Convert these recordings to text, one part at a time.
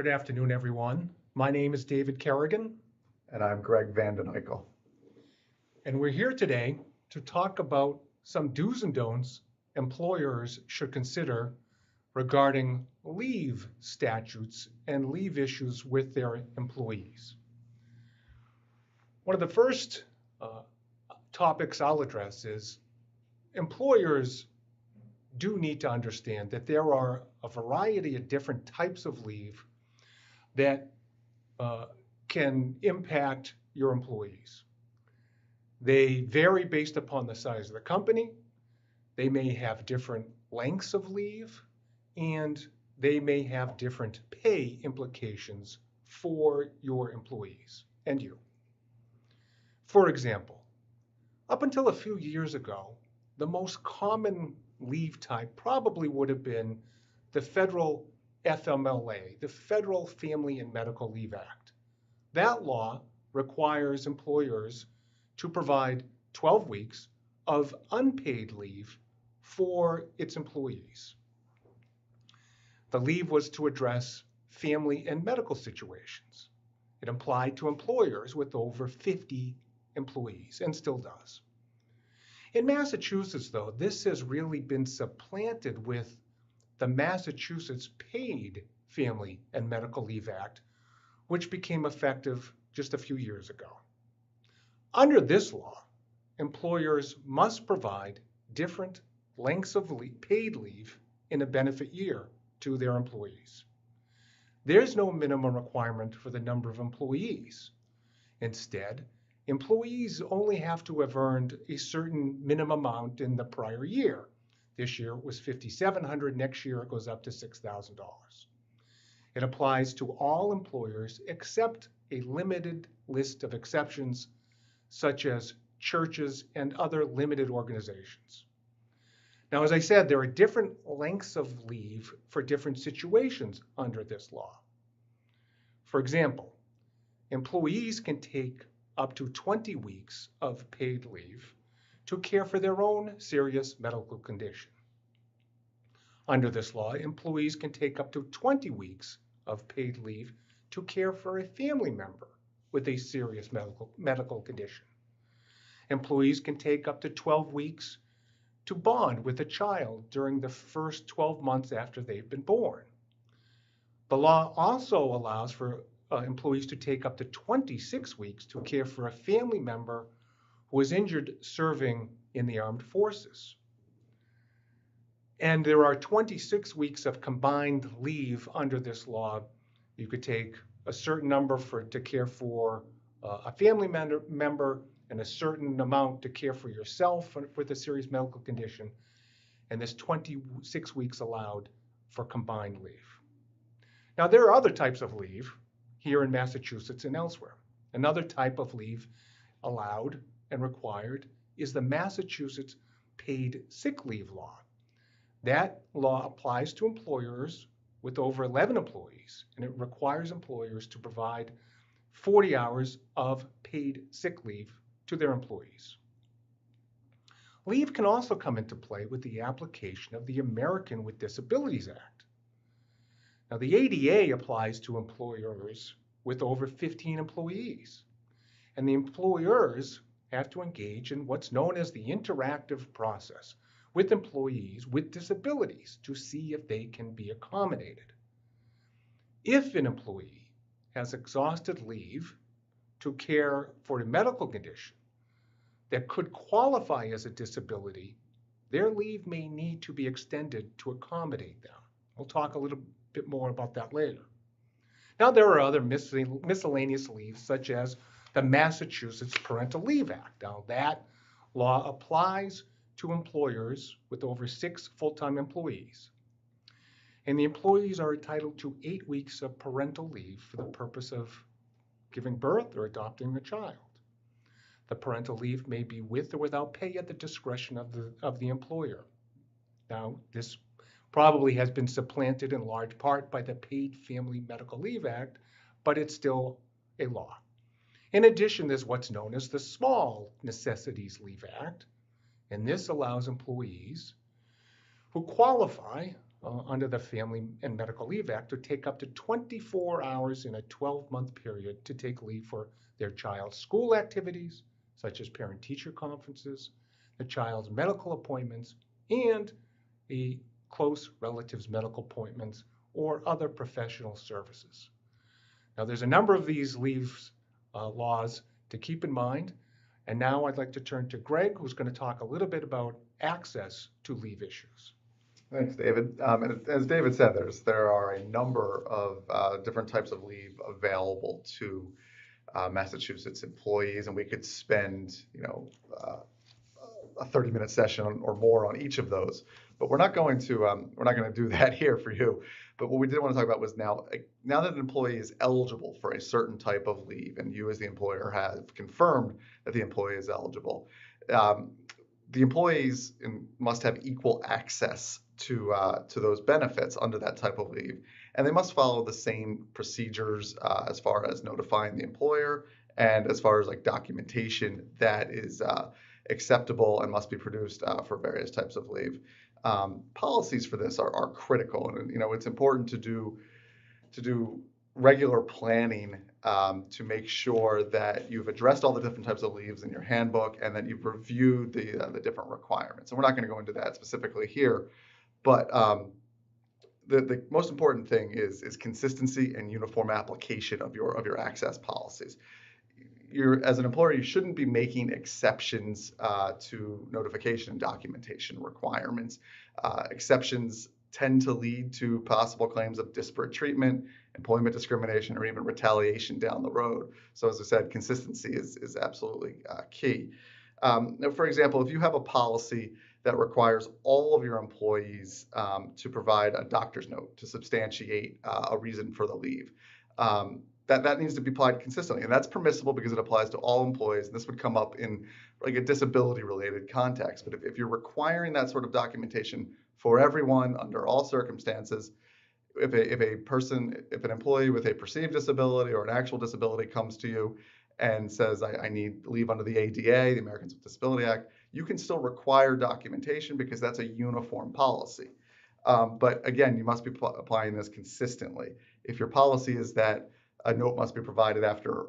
Good afternoon, everyone. My name is David Kerrigan, And I'm Greg Vanden Eykel. and we're here today to talk about some do's and don'ts employers should consider regarding leave statutes and leave issues with their employees. One of the first topics I'll address is employers do need to understand that there are a variety of different types of leave that can impact your employees. They vary based upon the size of the company. They may have different lengths of leave, and they may have different pay implications for your employees and you. For example, up until a few years ago, the most common leave type probably would have been the federal FMLA, the Federal Family and Medical Leave Act. That law requires employers to provide 12 weeks of unpaid leave for its employees. The leave was to address family and medical situations. It applied to employers with over 50 employees and still does. In Massachusetts, though, this has really been supplanted with the Massachusetts Paid Family and Medical Leave Act, which became effective just a few years ago. Under this law, employers must provide different lengths of paid leave in a benefit year to their employees. There's no minimum requirement for the number of employees. Instead, employees only have to have earned a certain minimum amount in the prior year. This year it was $5,700, next year it goes up to $6,000. It applies to all employers except a limited list of exceptions, such as churches and other limited organizations. Now, as I said, there are different lengths of leave for different situations under this law. For example, employees can take up to 20 weeks of paid leave to care for their own serious medical condition. Under this law, employees can take up to 20 weeks of paid leave to care for a family member with a serious medical condition. Employees can take up to 12 weeks to bond with a child during the first 12 months after they've been born. The law also allows for employees to take up to 26 weeks to care for a family member who was injured serving in the armed forces. And there are 26 weeks of combined leave under this law. You could take a certain number to care for a family member and a certain amount to care for yourself with a serious medical condition. And there's 26 weeks allowed for combined leave. Now, there are other types of leave here in Massachusetts and elsewhere. Another type of leave allowed and required is the Massachusetts Paid Sick Leave Law. That law applies to employers with over 11 employees, and it requires employers to provide 40 hours of paid sick leave to their employees. Leave can also come into play with the application of the American with Disabilities Act. Now, the ADA applies to employers with over 15 employees, and the employers have to engage in what's known as the interactive process with employees with disabilities to see if they can be accommodated. If an employee has exhausted leave to care for a medical condition that could qualify as a disability, their leave may need to be extended to accommodate them. We'll talk a little bit more about that later. Now, there are other miscellaneous leaves, such as the Massachusetts Parental Leave Act. Now, that law applies to employers with over 6 full-time employees. And the employees are entitled to 8 weeks of parental leave for the purpose of giving birth or adopting a child. The parental leave may be with or without pay at the discretion of the employer. Now, this probably has been supplanted in large part by the Paid Family Medical Leave Act, but it's still a law. In addition, there's what's known as the Small Necessities Leave Act, and this allows employees who qualify under the Family and Medical Leave Act to take up to 24 hours in a 12-month period to take leave for their child's school activities, such as parent-teacher conferences, the child's medical appointments, and the close relatives' medical appointments or other professional services. Now, there's a number of these leave laws to keep in mind. And now I'd like to turn to Greg, who's going to talk a little bit about access to leave issues. Thanks, David. And as David said, there are a number of different types of leave available to Massachusetts employees, and we could spend, a 30-minute session or more on each of those. But we're not going to do that here for you. But what we did want to talk about was now that an employee is eligible for a certain type of leave, and you as the employer have confirmed that the employee is eligible, the employees must have equal access to those benefits under that type of leave, and they must follow the same procedures as far as notifying the employer and as far as like documentation that is acceptable and must be produced for various types of leave. Policies for this are critical, and it's important to do regular planning to make sure that you've addressed all the different types of leaves in your handbook and that you've reviewed the different requirements. And we're not going to go into that specifically here, but the most important thing is consistency and uniform application of your access policies. As an employer, you shouldn't be making exceptions to notification and documentation requirements. Exceptions tend to lead to possible claims of disparate treatment, employment discrimination, or even retaliation down the road. So as I said, consistency is absolutely key. For example, if you have a policy that requires all of your employees to provide a doctor's note to substantiate a reason for the leave, that needs to be applied consistently, and that's permissible because it applies to all employees. And this would come up in like a disability-related context. But if you're requiring that sort of documentation for everyone under all circumstances, if an employee with a perceived disability or an actual disability comes to you and says, I need leave under the ADA, the Americans with Disabilities Act, you can still require documentation because that's a uniform policy. But again, you must be applying this consistently. If your policy is that a note must be provided after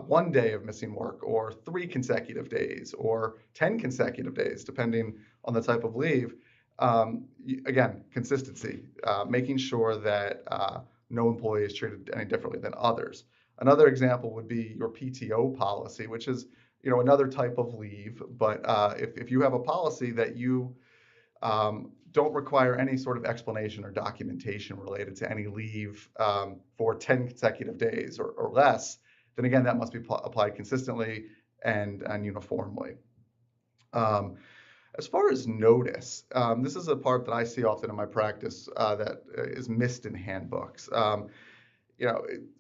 1 day of missing work, or 3 consecutive days, or 10 consecutive days, depending on the type of leave. Again, consistency, making sure that no employee is treated any differently than others. Another example would be your PTO policy, which is another type of leave. But if you have a policy that you don't require any sort of explanation or documentation related to any leave for 10 consecutive days or less, then again, that must be applied consistently and uniformly. As far as notice, this is a part that I see often in my practice that is missed in handbooks.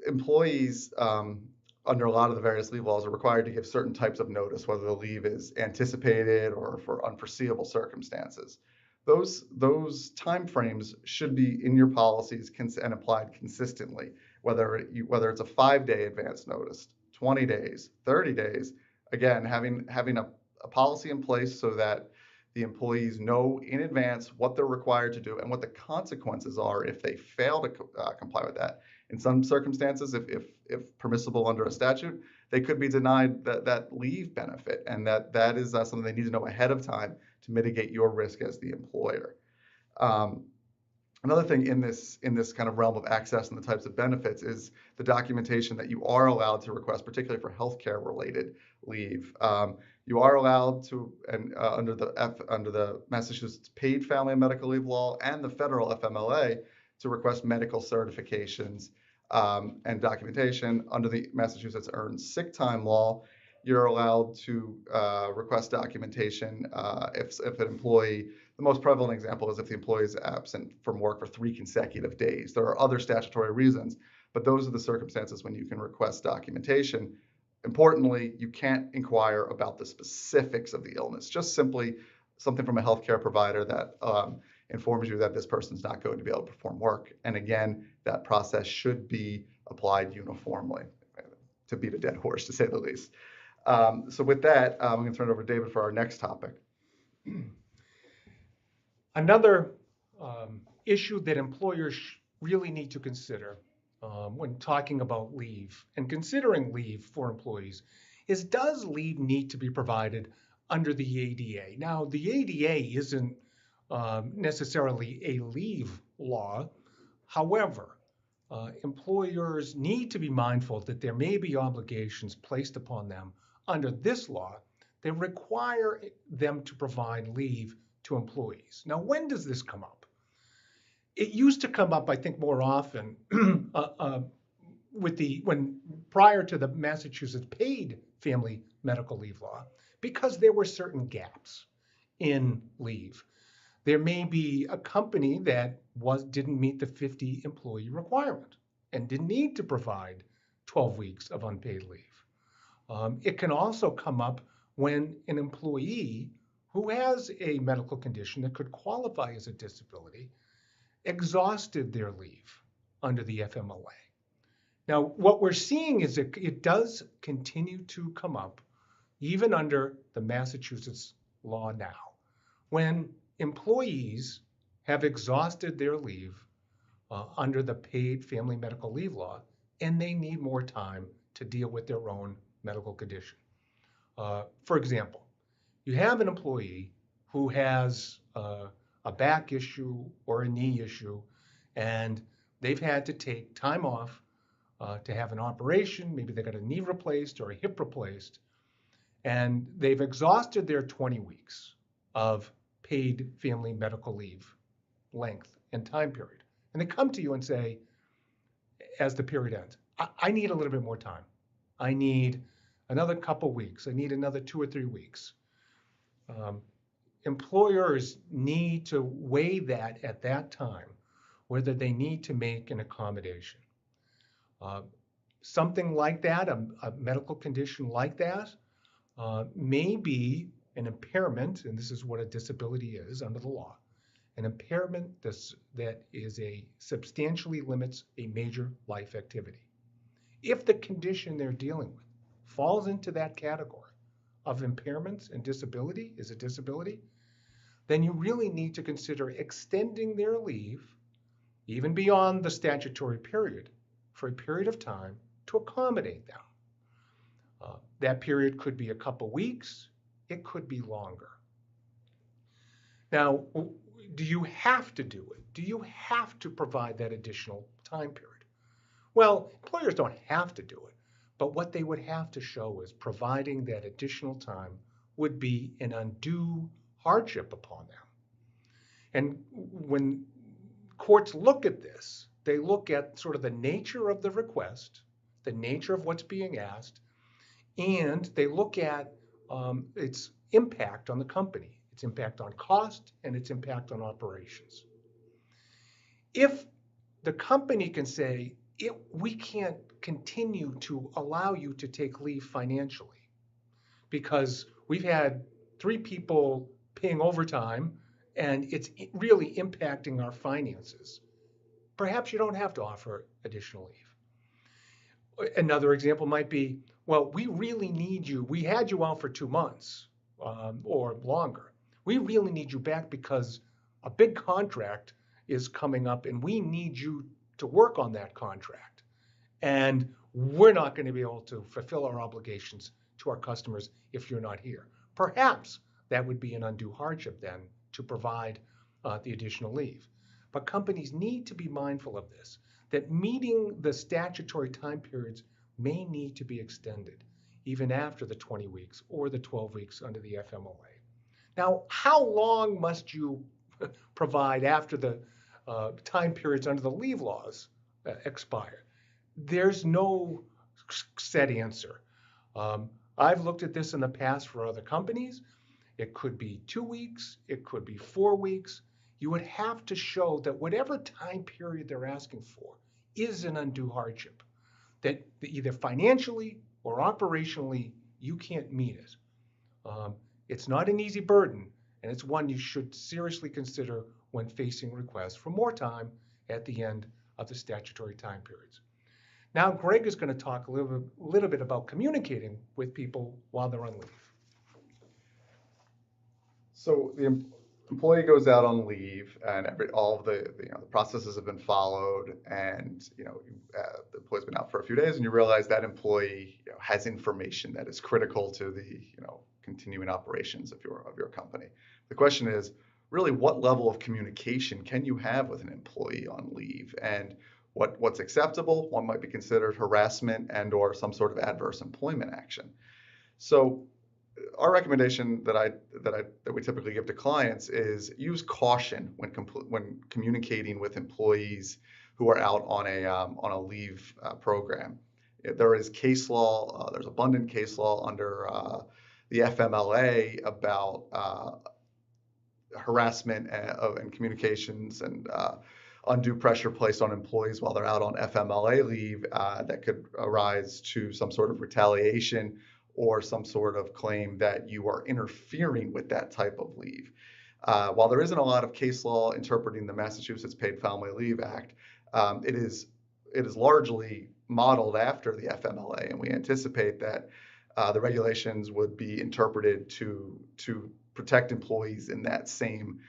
Employees under a lot of the various leave laws are required to give certain types of notice, whether the leave is anticipated or for unforeseeable circumstances. Those timeframes should be in your policies and applied consistently, whether it's a 5-day advance notice, 20 days, 30 days. Again, having a policy in place so that the employees know in advance what they're required to do and what the consequences are if they fail to comply with that. In some circumstances, if permissible under a statute, they could be denied that leave benefit, and that is something they need to know ahead of time to mitigate your risk as the employer. Another thing in this kind of realm of access and the types of benefits is the documentation that you are allowed to request, particularly for healthcare related leave. You are allowed to, and under the Massachusetts Paid Family and Medical Leave Law and the federal FMLA, to request medical certifications and documentation. Under the Massachusetts Earned Sick Time Law, you're allowed to request documentation if an employee, the most prevalent example is if the employee is absent from work for 3 consecutive days. There are other statutory reasons, but those are the circumstances when you can request documentation. Importantly, you can't inquire about the specifics of the illness, just simply something from a healthcare provider that informs you that this person's not going to be able to perform work. And again, that process should be applied uniformly, to beat a dead horse, to say the least. So with that, I'm going to turn it over to David for our next topic. Another issue that employers really need to consider when talking about leave and considering leave for employees is, does leave need to be provided under the ADA? Now, the ADA isn't necessarily a leave law. However, employers need to be mindful that there may be obligations placed upon them under this law that require them to provide leave to employees. Now, when does this come up? It used to come up, I think, more often when prior to the Massachusetts paid family medical leave law, because there were certain gaps in leave. There may be a company that didn't meet the 50 employee requirement and didn't need to provide 12 weeks of unpaid leave. It can also come up when an employee who has a medical condition that could qualify as a disability exhausted their leave under the FMLA. Now, what we're seeing is that it does continue to come up even under the Massachusetts law now, when employees have exhausted their leave under the paid family medical leave law, and they need more time to deal with their own medical condition. For example, you have an employee who has a back issue or a knee issue, and they've had to take time off to have an operation. Maybe they got a knee replaced or a hip replaced, and they've exhausted their 20 weeks of paid family medical leave length and time period. And they come to you and say, as the period ends, I need a little bit more time. I need another couple weeks. I need another 2 or 3 weeks. Employers need to weigh that at that time, whether they need to make an accommodation. Something like that, a medical condition like that, may be an impairment, and this is what a disability is under the law, an impairment that substantially limits a major life activity. If the condition they're dealing with falls into that category of impairments and disability, is a disability, then you really need to consider extending their leave even beyond the statutory period for a period of time to accommodate them. That period could be a couple weeks, it could be longer. Now, do you have to do it? Do you have to provide that additional time period? Well, employers don't have to do it, but what they would have to show is providing that additional time would be an undue hardship upon them. And when courts look at this, they look at sort of the nature of the request, the nature of what's being asked, and they look at its impact on the company, its impact on cost, and its impact on operations. If the company can say, we can't continue to allow you to take leave financially because we've had 3 people paying overtime and it's really impacting our finances, perhaps you don't have to offer additional leave. Another example might be, well, we really need you. We had you out for 2 months or longer. We really need you back because a big contract is coming up and we need you to work on that contract. And we're not going to be able to fulfill our obligations to our customers if you're not here. Perhaps that would be an undue hardship then to provide the additional leave. But companies need to be mindful of this, that meeting the statutory time periods may need to be extended even after the 20 weeks or the 12 weeks under the FMLA. Now, how long must you provide after the time periods under the leave laws expire? There's no set answer. I've looked at this in the past for other companies. It could be 2 weeks, it could be 4 weeks. You would have to show that whatever time period they're asking for is an undue hardship, that either financially or operationally you can't meet it. It's not an easy burden, and it's one you should seriously consider when facing requests for more time at the end of the statutory time periods. Now, Greg is going to talk a little bit about communicating with people while they're on leave. So employee goes out on leave and all of the processes have been followed, and the employee's been out for a few days, and you realize that employee has information that is critical to the continuing operations of your company. The question is really, what level of communication can you have with an employee on leave, and what's acceptable? One might be considered harassment and or some sort of adverse employment action. So our recommendation that we typically give to clients is use caution when communicating with employees who are out on a leave program. There is case law. There's abundant case law under the FMLA about harassment and communications and undue pressure placed on employees while they're out on FMLA leave that could arise to some sort of retaliation or some sort of claim that you are interfering with that type of leave. While there isn't a lot of case law interpreting the Massachusetts Paid Family Leave Act, it is largely modeled after the FMLA, and we anticipate that the regulations would be interpreted to protect employees in that same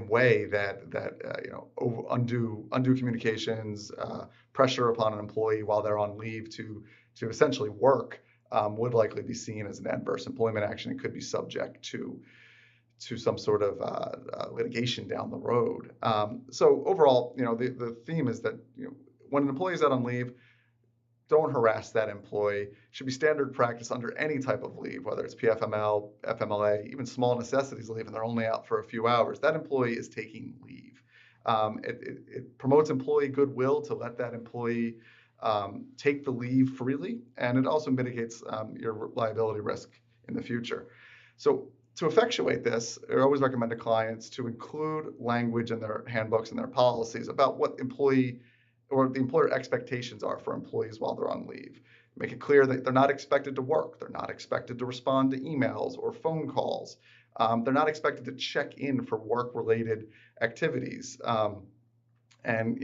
way that undue communications, pressure upon an employee while they're on leave to essentially work would likely be seen as an adverse employment action and could be subject to some sort of litigation down the road. So overall, the theme is that when an employee is out on leave, don't harass that employee. It should be standard practice under any type of leave, whether it's PFML, FMLA, even small necessities leave, and they're only out for a few hours. That employee is taking leave. It promotes employee goodwill to let that employee take the leave freely, and it also mitigates your liability risk in the future. So to effectuate this, I always recommend to clients to include language in their handbooks and their policies about what employee or the employer expectations are for employees while they're on leave. Make it clear that they're not expected to work. They're not expected to respond to emails or phone calls. They're not expected to check in for work-related activities. And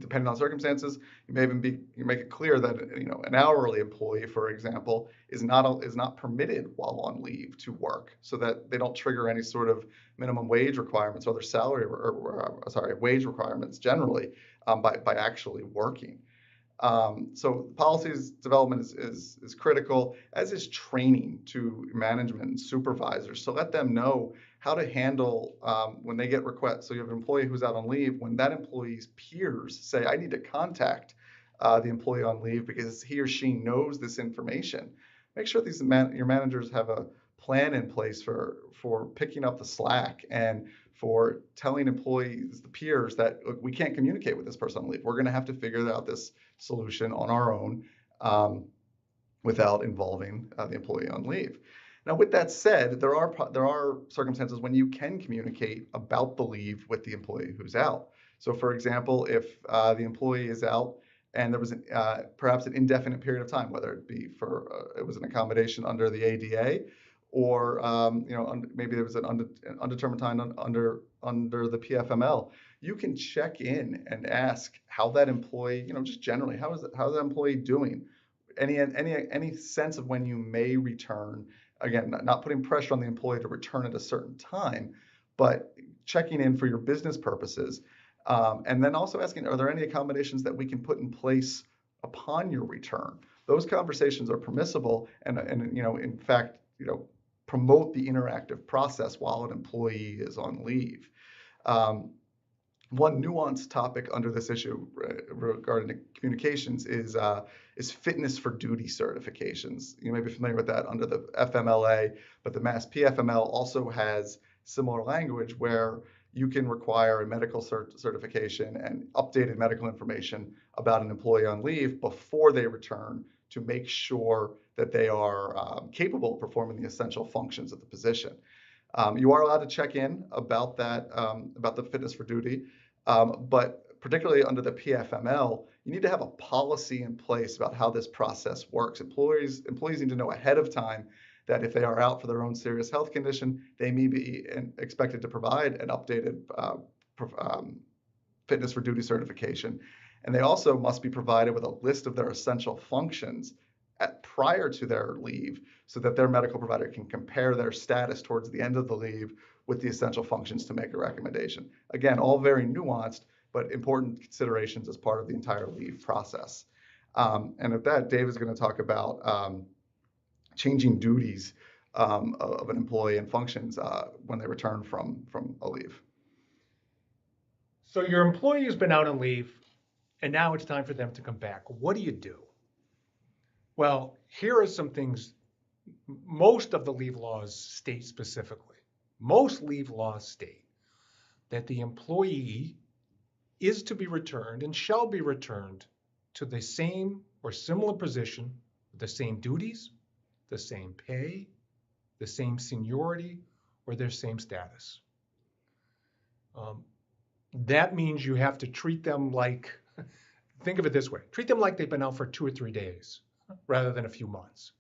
depending on circumstances, you make it clear that an hourly employee, for example, is not permitted while on leave to work, so that they don't trigger any sort of minimum wage requirements or other wage requirements generally by actually working. So policies development is critical, as is training to management and supervisors. So let them know how to handle when they get requests. So you have an employee who's out on leave. When that employee's peers say, I need to contact the employee on leave because he or she knows this information, make sure your managers have a plan in place for picking up the slack and for telling employees, the peers, that look, we can't communicate with this person on leave. We're going to have to figure out this solution on our own without involving the employee on leave. Now, with that said, there are circumstances when you can communicate about the leave with the employee who's out. So, for example, if the employee is out and there was perhaps an indefinite period of time, whether it be it was an accommodation under the ADA, or maybe there was an undetermined time under the PFML, you can check in and ask how that employee, just generally, how's that employee doing? Any sense of when you may return? Again, not putting pressure on the employee to return at a certain time, but checking in for your business purposes. And then also asking, are there any accommodations that we can put in place upon your return? Those conversations are permissible and in fact, promote the interactive process while an employee is on leave. One nuanced topic under this issue regarding communications is fitness for duty certifications. You may be familiar with that under the FMLA, but the Mass PFML also has similar language where you can require a medical certification and updated medical information about an employee on leave before they return to make sure that they are capable of performing the essential functions of the position. You are allowed to check in about that, about the fitness for duty, but particularly under the PFML, you need to have a policy in place about how this process works. Employees need to know ahead of time that if they are out for their own serious health condition, they may be expected to provide an updated fitness for duty certification. And they also must be provided with a list of their essential functions prior to their leave so that their medical provider can compare their status towards the end of the leave with the essential functions to make a recommendation. Again, all very nuanced, but important considerations as part of the entire leave process. And with that, Dave is going to talk about changing duties of an employee and functions when they return from a leave. So your employee has been out on leave, and now it's time for them to come back. What do you do? Well, here are some things. Most of the leave laws state specifically. Most leave laws state that the employee is to be returned and shall be returned to the same or similar position, the same duties, the same pay, the same seniority, or their same status. That means you have to treat them like, think of it this way, treat them like they've been out for 2 or 3 days rather than a few months.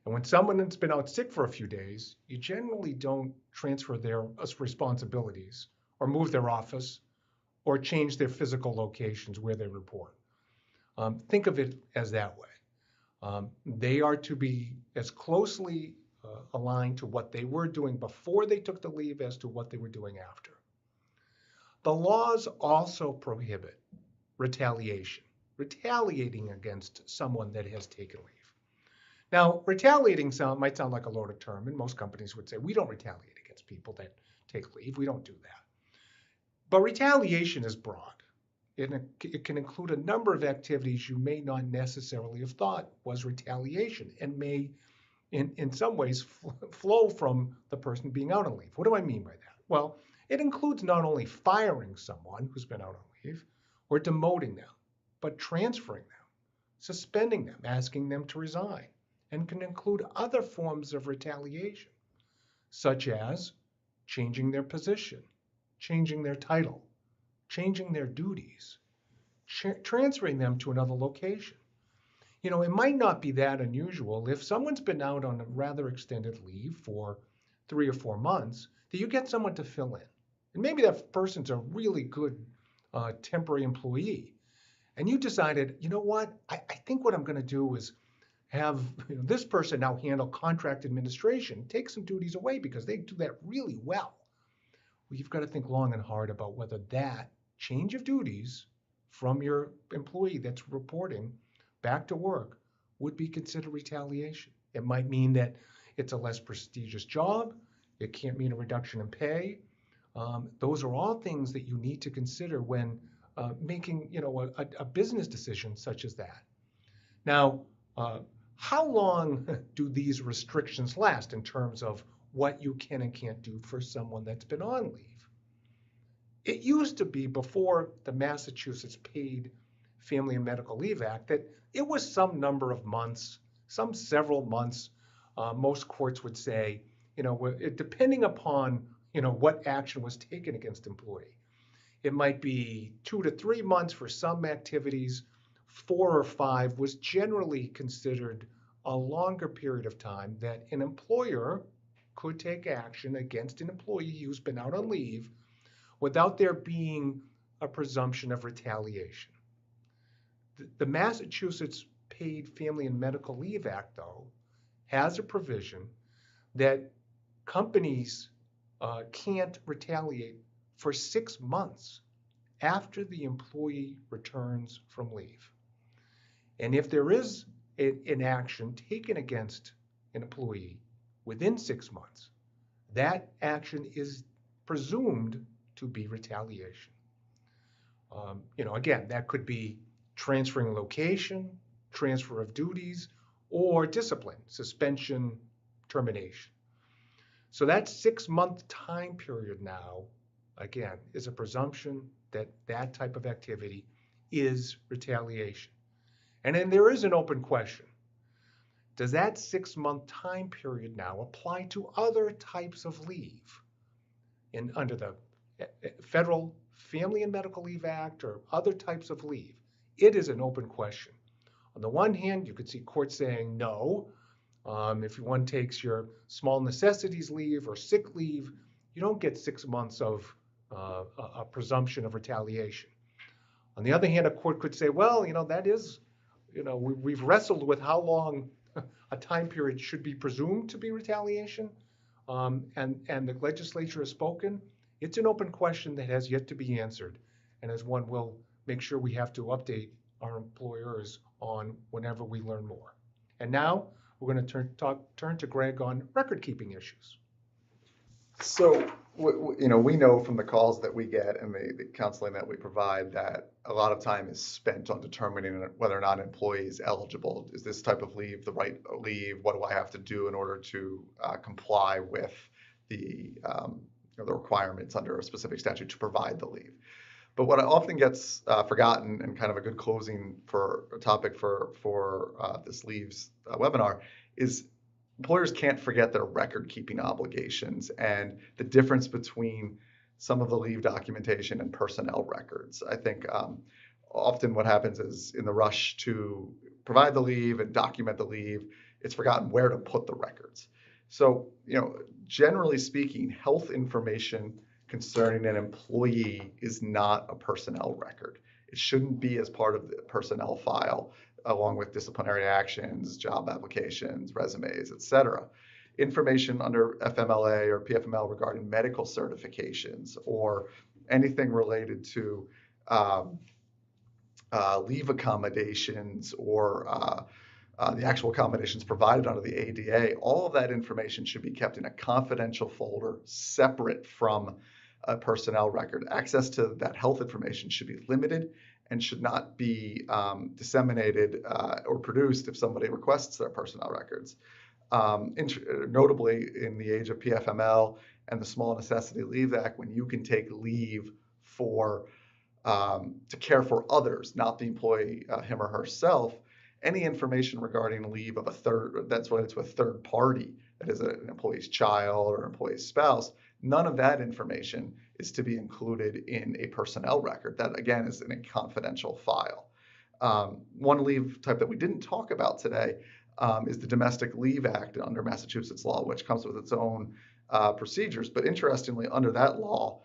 And when someone has been out sick for a few days, you generally don't transfer their responsibilities or move their office or change their physical locations where they report. Think of it as that way. They are to be as closely aligned to what they were doing before they took the leave as to what they were doing after. The laws also prohibit retaliation, retaliating against someone that has taken leave. Now, retaliating might sound like a loaded term, and most companies would say, we don't retaliate against people that take leave. We don't do that. But retaliation is broad. It can include a number of activities you may not necessarily have thought was retaliation and may, in some ways, flow from the person being out on leave. What do I mean by that? Well, it includes not only firing someone who's been out on leave or demoting them, but transferring them, suspending them, asking them to resign, and can include other forms of retaliation, such as changing their position, changing their title, changing their duties, transferring them to another location. You know, it might not be that unusual if someone's been out on a rather extended leave for 3 or 4 months, that you get someone to fill in. And maybe that person's a really good temporary employee. And you decided, you know what, I think what I'm going to do is have this person now handle contract administration, take some duties away because they do that really well. Well, you've got to think long and hard about whether that change of duties from your employee that's reporting back to work would be considered retaliation. It might mean that it's a less prestigious job. It can't mean a reduction in pay. Those are all things that you need to consider when making, a business decision such as that. Now, how long do these restrictions last in terms of what you can and can't do for someone that's been on leave? It used to be, before the Massachusetts Paid Family and Medical Leave Act, that it was some number of months, some several months. Most courts would say, depending upon, what action was taken against employee. It might be 2 to 3 months for some activities. 4 or 5 was generally considered a longer period of time that an employer could take action against an employee who's been out on leave without there being a presumption of retaliation. The Massachusetts Paid Family and Medical Leave Act, though, has a provision that companies can't retaliate for 6 months after the employee returns from leave. And if there is an action taken against an employee within 6 months, that action is presumed to be retaliation. Again, that could be transferring location, transfer of duties, or discipline, suspension, termination. So that 6-month time period now, again, is a presumption that that type of activity is retaliation. And then there is an open question. Does that 6-month time period now apply to other types of leave under the Federal Family and Medical Leave Act or other types of leave? It is an open question. On the one hand, you could see courts saying no. If one takes your small necessities leave or sick leave, you don't get 6 months of a presumption of retaliation. On the other hand, a court could say, well, that is we've wrestled with how long a time period should be presumed to be retaliation, and the legislature has spoken. It's an open question that has yet to be answered, and as one will make sure we have to update our employers on whenever we learn more. And now we're going to turn to Greg on record keeping issues. So, we know from the calls that we get and the counseling that we provide that a lot of time is spent on determining whether or not an employee is eligible. Is this type of leave the right leave? What do I have to do in order to comply with the the requirements under a specific statute to provide the leave? But what often gets forgotten, and kind of a good closing for a topic for this leaves webinar, is employers can't forget their record keeping obligations and the difference between some of the leave documentation and personnel records. I think often what happens is in the rush to provide the leave and document the leave, it's forgotten where to put the records. So, generally speaking, health information concerning an employee is not a personnel record. It shouldn't be as part of the personnel file, along with disciplinary actions, job applications, resumes, etc. Information under FMLA or PFML regarding medical certifications or anything related to leave accommodations or the actual accommodations provided under the ADA, all of that information should be kept in a confidential folder separate from a personnel record. Access to that health information should be limited and should not be disseminated or produced if somebody requests their personnel records. Notably, in the age of PFML and the Small Necessity Leave Act, when you can take leave for to care for others, not the employee him or herself, any information regarding leave of a third that's related to a third party, that is an employee's child or employee's spouse, none of that information is to be included in a personnel record. That, again, is in a confidential file. One leave type that we didn't talk about today is the Domestic Leave Act under Massachusetts law, which comes with its own procedures. But interestingly, under that law,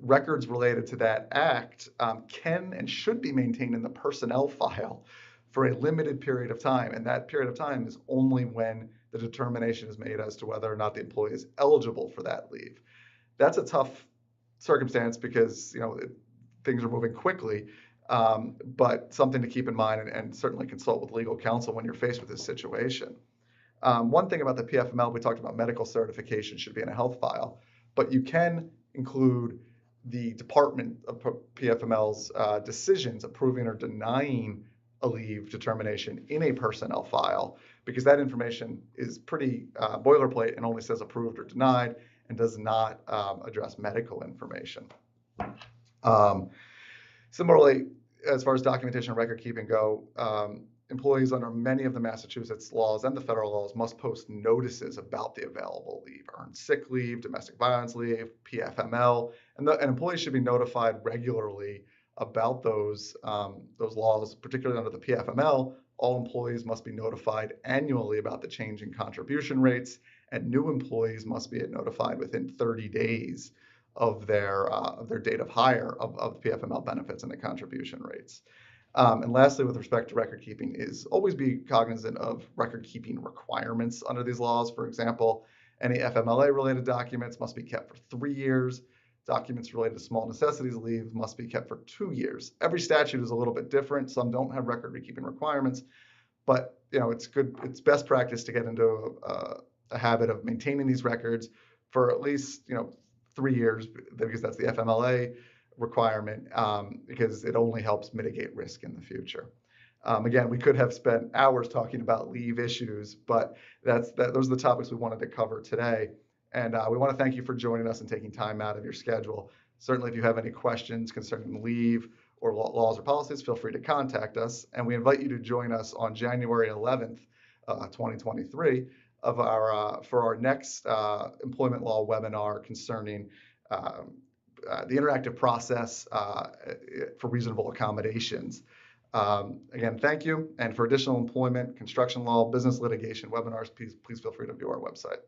records related to that act can and should be maintained in the personnel file for a limited period of time. And that period of time is only when the determination is made as to whether or not the employee is eligible for that leave. That's a tough circumstance because things are moving quickly, but something to keep in mind and certainly consult with legal counsel when you're faced with this situation. One thing about the PFML, we talked about medical certification should be in a health file, but you can include the Department of PFML's decisions approving or denying a leave determination in a personnel file, because that information is pretty boilerplate and only says approved or denied and does not address medical information. Similarly, as far as documentation and record keeping go, employees under many of the Massachusetts laws and the federal laws must post notices about the available leave, earned sick leave, domestic violence leave, PFML, and employees should be notified regularly about those laws, particularly under the PFML. All employees must be notified annually about the change in contribution rates, and new employees must be notified within 30 days of their date of hire of PFML benefits and the contribution rates. And lastly, with respect to record keeping, is always be cognizant of record keeping requirements under these laws. For example, any FMLA related documents must be kept for 3 years. Documents related to small necessities leave must be kept for 2 years. Every statute is a little bit different. Some don't have record keeping requirements, but it's best practice to get into a habit of maintaining these records for at least 3 years, because that's the FMLA requirement, because it only helps mitigate risk in the future. Again, we could have spent hours talking about leave issues, but those are the topics we wanted to cover today. And we want to thank you for joining us and taking time out of your schedule. Certainly, if you have any questions concerning leave or laws or policies, feel free to contact us. And we invite you to join us on January 11th, 2023, for our next employment law webinar concerning the interactive process for reasonable accommodations. Again, thank you. And for additional employment, construction law, business litigation webinars, please feel free to view our website.